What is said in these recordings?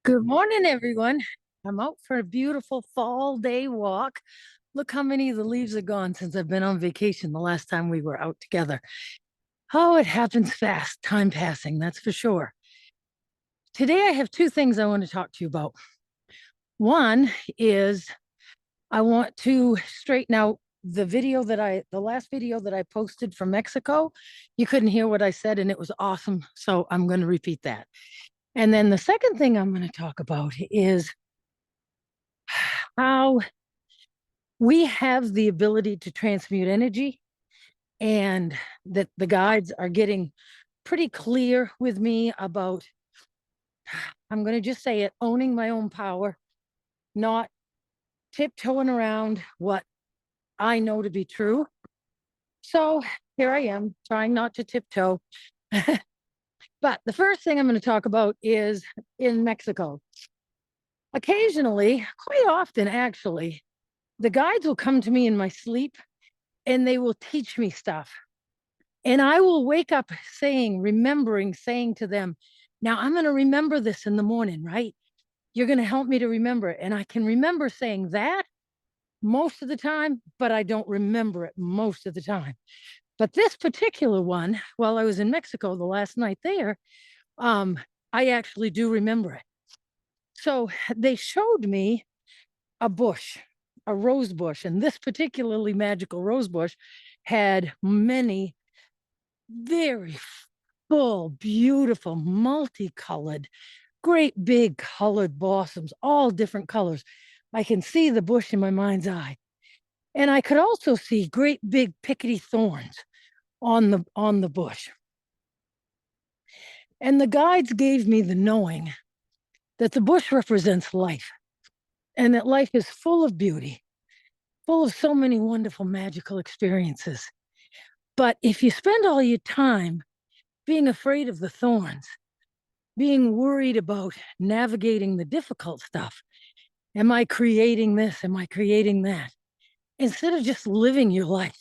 Good morning, everyone. I'm out for a beautiful fall day walk. Look how many of the leaves are gone since I've been on vacation the last time we were out together. Oh, it happens fast, time passing, that's for sure. Today, I have two things I want to talk to you about. One is I want to straighten out the last video that I posted from Mexico. You couldn't hear what I said, and it was awesome. So I'm going to repeat that. And then the second thing I'm going to talk about is how we have the ability to transmute energy, and that the guides are getting pretty clear with me about, I'm going to just say it, owning my own power, not tiptoeing around what I know to be true. So here I am trying not to tiptoe. But the first thing I'm going to talk about is in Mexico. Occasionally, quite often actually, the guides will come to me in my sleep and they will teach me stuff. And I will wake up remembering saying to them, now I'm going to remember this in the morning, right? You're going to help me to remember it. And I can remember saying that most of the time, but I don't remember it most of the time. But this particular one, while I was in Mexico the last night there, I actually do remember it. So they showed me a bush, a rose bush, and this particularly magical rose bush had many very full, beautiful, multicolored, great big colored blossoms, all different colors. I can see the bush in my mind's eye. And I could also see great big pickety thorns on the bush. And the guides gave me the knowing that the bush represents life, and that life is full of beauty, full of so many wonderful, magical experiences. But if you spend all your time being afraid of the thorns, being worried about navigating the difficult stuff, am I creating this? Am I creating that? Instead of just living your life,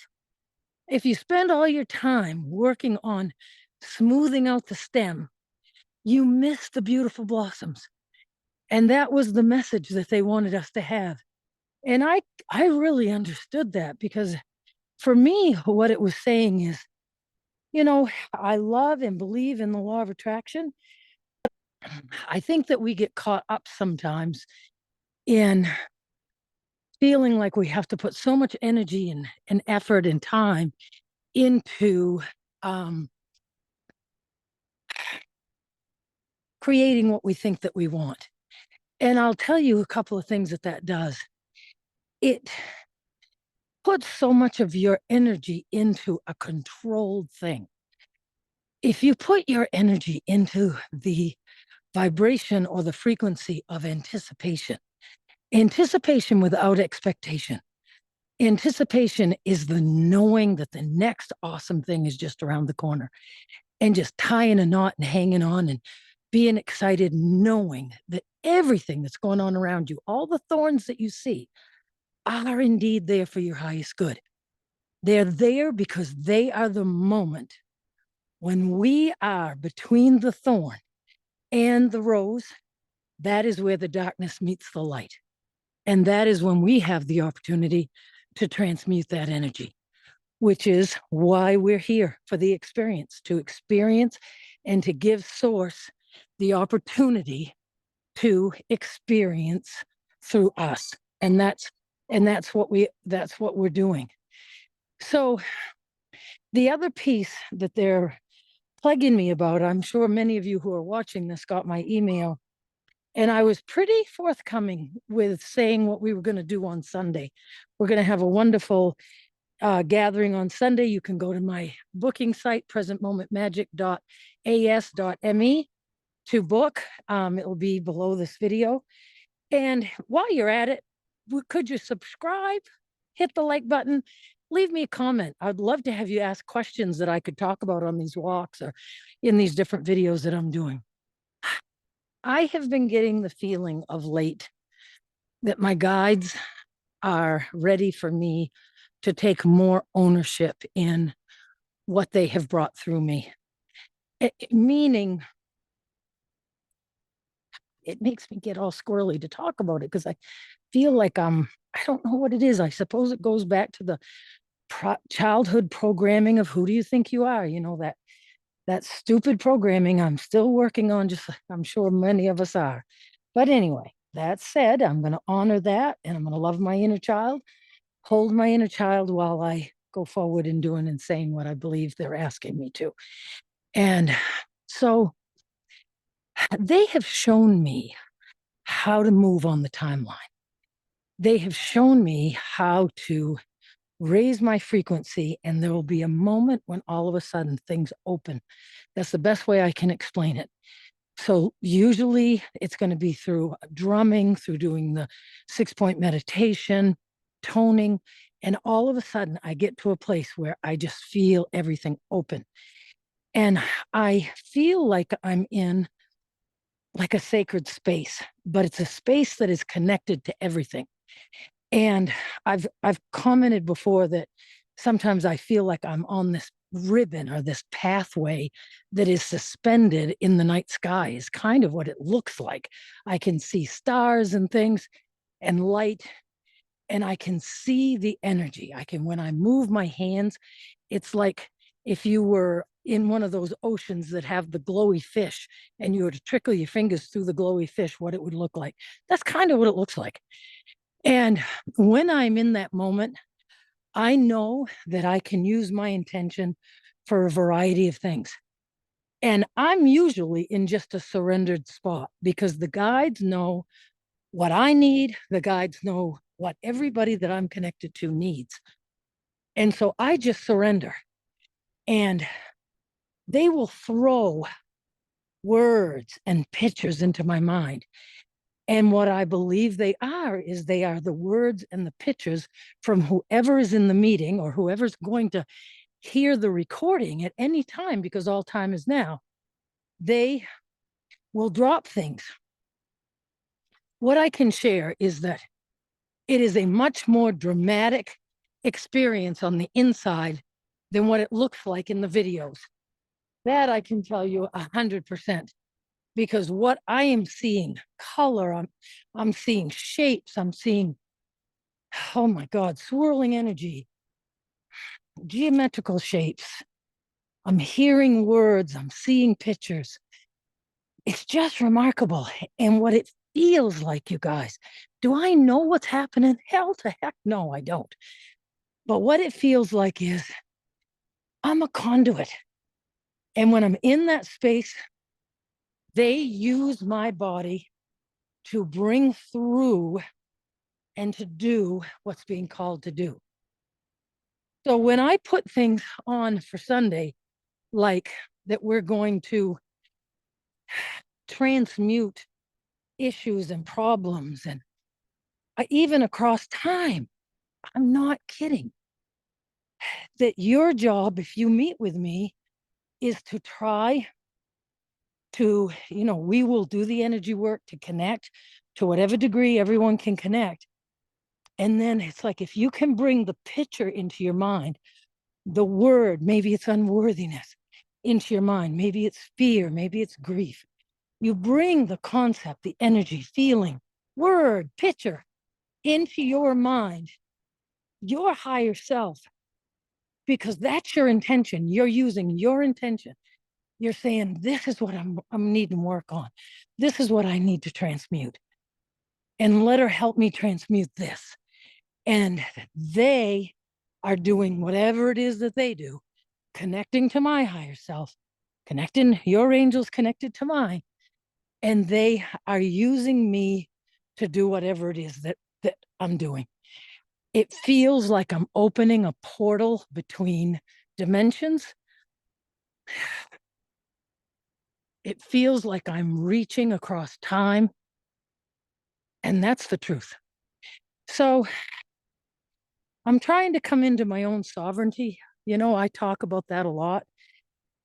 if you spend all your time working on smoothing out the stem, you miss the beautiful blossoms. And that was the message that they wanted us to have. And I really understood that, because for me, what it was saying is, I love and believe in the law of attraction. I think that we get caught up sometimes in feeling like we have to put so much energy and effort and time into creating what we think that we want. And I'll tell you a couple of things that does. It puts so much of your energy into a controlled thing. If you put your energy into the vibration or the frequency of anticipation without expectation. Anticipation is the knowing that the next awesome thing is just around the corner, and just tying a knot and hanging on and being excited, knowing that everything that's going on around you, all the thorns that you see, are indeed there for your highest good. They're there because they are the moment when we are between the thorn and the rose. That is where the darkness meets the light. And that is when we have the opportunity to transmute that energy, which is why we're here, for the experience, to experience and to give source the opportunity to experience through us. And that's what we're doing. So the other piece that they're plugging me about, I'm sure many of you who are watching this got my email, and I was pretty forthcoming with saying what we were going to do on Sunday. We're going to have a wonderful gathering on Sunday. You can go to my booking site, presentmomentmagic.as.me, to book. It will be below this video. And while you're at it, could you subscribe, hit the like button, leave me a comment. I'd love to have you ask questions that I could talk about on these walks or in these different videos that I'm doing. I have been getting the feeling of late that my guides are ready for me to take more ownership in what they have brought through me. Meaning, it makes me get all squirrely to talk about it because I feel like I don't know what it is. I suppose it goes back to the childhood programming of who do you think you are? That stupid programming I'm still working on, just like I'm sure many of us are. But anyway, that said, I'm going to honor that and I'm going to love my inner child, hold my inner child while I go forward in doing and saying what I believe they're asking me to. And so they have shown me how to move on the timeline. They have shown me how to raise my frequency, and there will be a moment when all of a sudden things open. That's the best way I can explain it. So usually it's going to be through drumming, through doing the 6-point meditation, toning, and all of a sudden I get to a place where I just feel everything open. And I feel like I'm in like a sacred space, but it's a space that is connected to everything. And I've commented before that sometimes I feel like I'm on this ribbon or this pathway that is suspended in the night sky is kind of what it looks like. I can see stars and things and light, and I can see the energy. When I move my hands, it's like if you were in one of those oceans that have the glowy fish and you were to trickle your fingers through the glowy fish, what it would look like. That's kind of what it looks like. And when I'm in that moment, I know that I can use my intention for a variety of things. And I'm usually in just a surrendered spot because the guides know what I need. The guides know what everybody that I'm connected to needs. And so I just surrender. And they will throw words and pictures into my mind. And what I believe they are is they are the words and the pictures from whoever is in the meeting or whoever's going to hear the recording at any time, because all time is now. They will drop things. What I can share is that it is a much more dramatic experience on the inside than what it looks like in the videos. That I can tell you 100%. Because what I am seeing, color, I'm seeing shapes, I'm seeing, oh my God, swirling energy, geometrical shapes. I'm hearing words, I'm seeing pictures. It's just remarkable. And what it feels like, you guys, do I know what's happening? Hell to heck, no, I don't. But what it feels like is I'm a conduit. And when I'm in that space, they use my body to bring through and to do what's being called to do. So when I put things on for Sunday, like that we're going to transmute issues and problems, and even across time, I'm not kidding. That your job, if you meet with me, is to try to, we will do the energy work to connect to whatever degree everyone can connect. And then it's like, if you can bring the picture into your mind, the word, maybe it's unworthiness, into your mind, maybe it's fear, maybe it's grief. You bring the concept, the energy, feeling, word, picture into your mind, your higher self, because that's your intention. You're using your intention. You're saying, this is what I'm needing work on. This is what I need to transmute. And let her help me transmute this. And they are doing whatever it is that they do, connecting to my higher self, connecting your angels connected to mine. And they are using me to do whatever it is that I'm doing. It feels like I'm opening a portal between dimensions. It feels like I'm reaching across time. And that's the truth. So I'm trying to come into my own sovereignty. I talk about that a lot.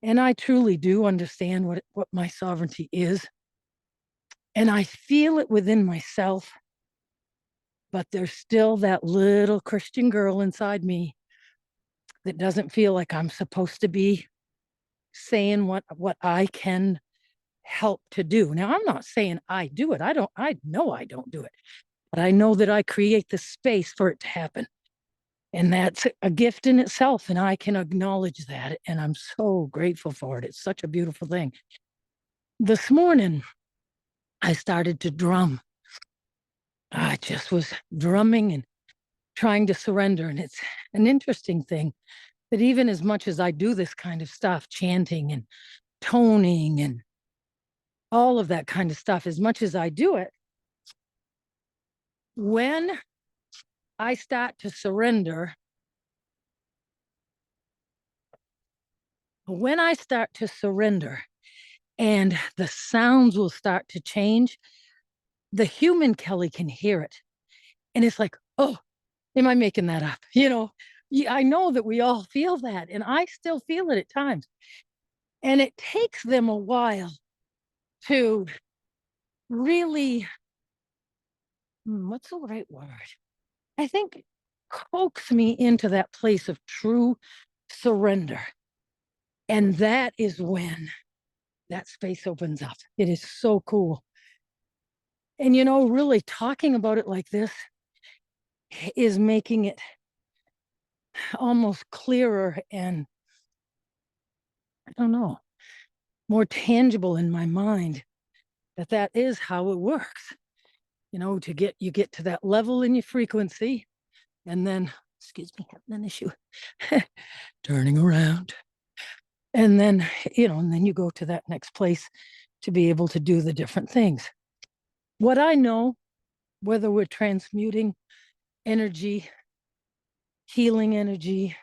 And I truly do understand what my sovereignty is. And I feel it within myself. But there's still that little Christian girl inside me that doesn't feel like I'm supposed to be saying what I can help to do. Now, I'm not saying I do it. I know I don't do it, but I know that I create the space for it to happen. And that's a gift in itself. And I can acknowledge that. And I'm so grateful for it. It's such a beautiful thing. This morning, I started to drum. I just was drumming and trying to surrender. And it's an interesting thing that even as much as I do this kind of stuff, chanting and toning and all of that kind of stuff, as much as I do it, when I start to surrender, and the sounds will start to change, the human Kelly can hear it. And it's like, oh, am I making that up? I know that we all feel that, and I still feel it at times. And it takes them a while to really, what's the right word? I think coax me into that place of true surrender. And that is when that space opens up. It is so cool. And, really talking about it like this is making it almost clearer and, I don't know, more tangible in my mind that is how it works. You get to that level in your frequency, and then, excuse me, having an issue, turning around. And then, and then you go to that next place to be able to do the different things. What I know, whether we're transmuting energy, healing energy,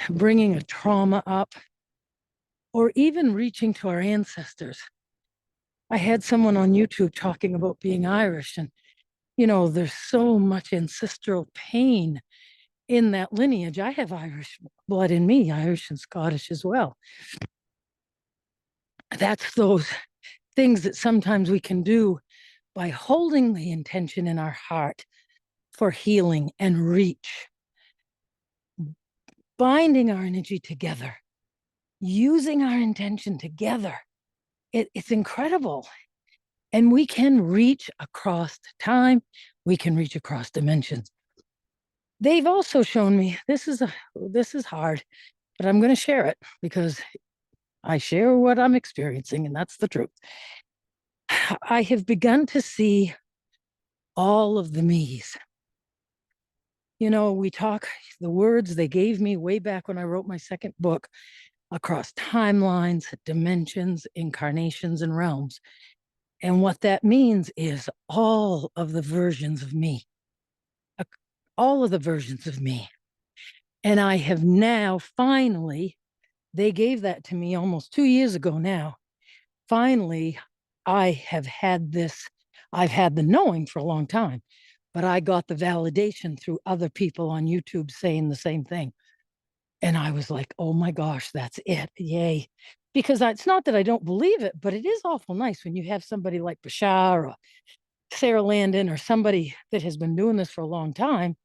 bringing a trauma up, or even reaching to our ancestors. I had someone on YouTube talking about being Irish, and, there's so much ancestral pain in that lineage. I have Irish blood in me, Irish and Scottish as well. That's those things that sometimes we can do by holding the intention in our heart for healing and reach, binding our energy together, using our intention together. It's incredible. And we can reach across time. We can reach across dimensions. They've also shown me, this is hard, but I'm going to share it because I share what I'm experiencing, and that's the truth. I have begun to see all of the me's. We talk the words they gave me way back when I wrote my second book, across timelines, dimensions, incarnations, and realms. And what that means is all of the versions of me, all of the versions of me. And I have now finally, they gave that to me almost 2 years ago now. Finally, I've had the knowing for a long time, but I got the validation through other people on YouTube saying the same thing. And I was like, oh my gosh, that's it. Yay. Because it's not that I don't believe it, but it is awful nice when you have somebody like Bashar or Sarah Landon or somebody that has been doing this for a long time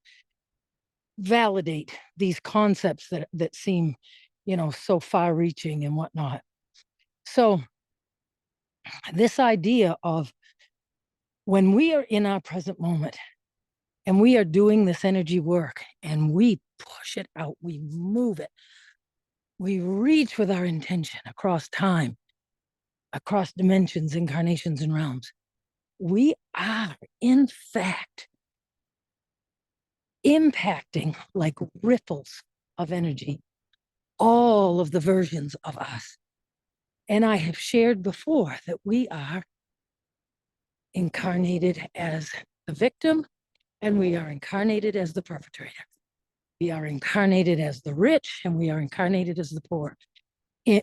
validate these concepts that seem, so far reaching and whatnot. So this idea of when we are in our present moment and we are doing this energy work and we push it out, we move it, we reach with our intention across time, across dimensions, incarnations, and realms. We are, in fact, impacting like ripples of energy, all of the versions of us. And I have shared before that we are incarnated as the victim, and we are incarnated as the perpetrator. We are incarnated as the rich, and we are incarnated as the poor.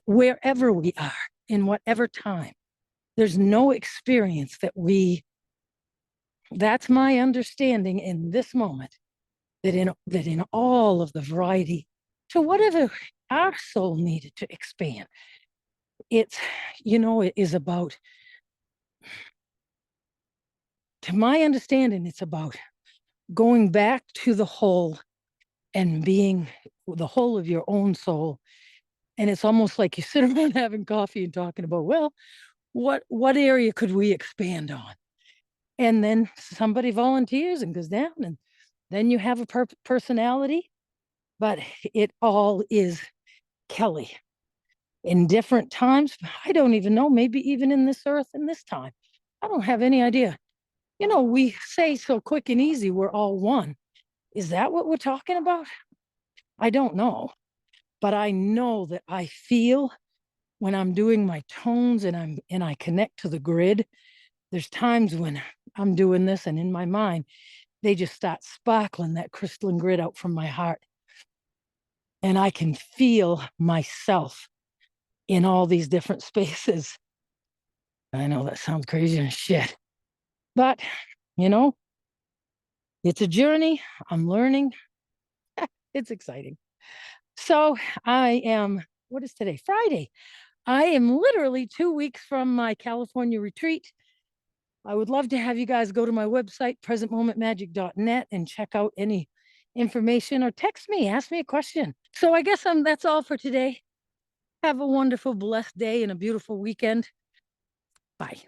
Wherever we are, in whatever time, there's no experience that's my understanding in this moment, that in all of the variety, to whatever our soul needed to expand, it is about, to my understanding, it's about going back to the whole and being the whole of your own soul And it's almost like you sit around having coffee and talking about, well, what area could we expand on? And then somebody volunteers and goes down, and then you have a personality. But it all is Kelly in different times. I don't even know, maybe even in this earth in this time. I don't have any idea. We say so quick and easy, we're all one. Is that what we're talking about? I don't know. But I know that I feel when I'm doing my tones and I connect to the grid. There's times when I'm doing this and in my mind, they just start sparkling that crystalline grid out from my heart. And I can feel myself in all these different spaces. I know that sounds crazy and shit, but you know, it's a journey. I'm learning. It's exciting. So I am, what is today? Friday. I am literally 2 weeks from my California retreat. I would love to have you guys go to my website, presentmomentmagic.net, and check out any information or text me, ask me a question. So I guess that's all for today. Have a wonderful, blessed day and a beautiful weekend. Bye.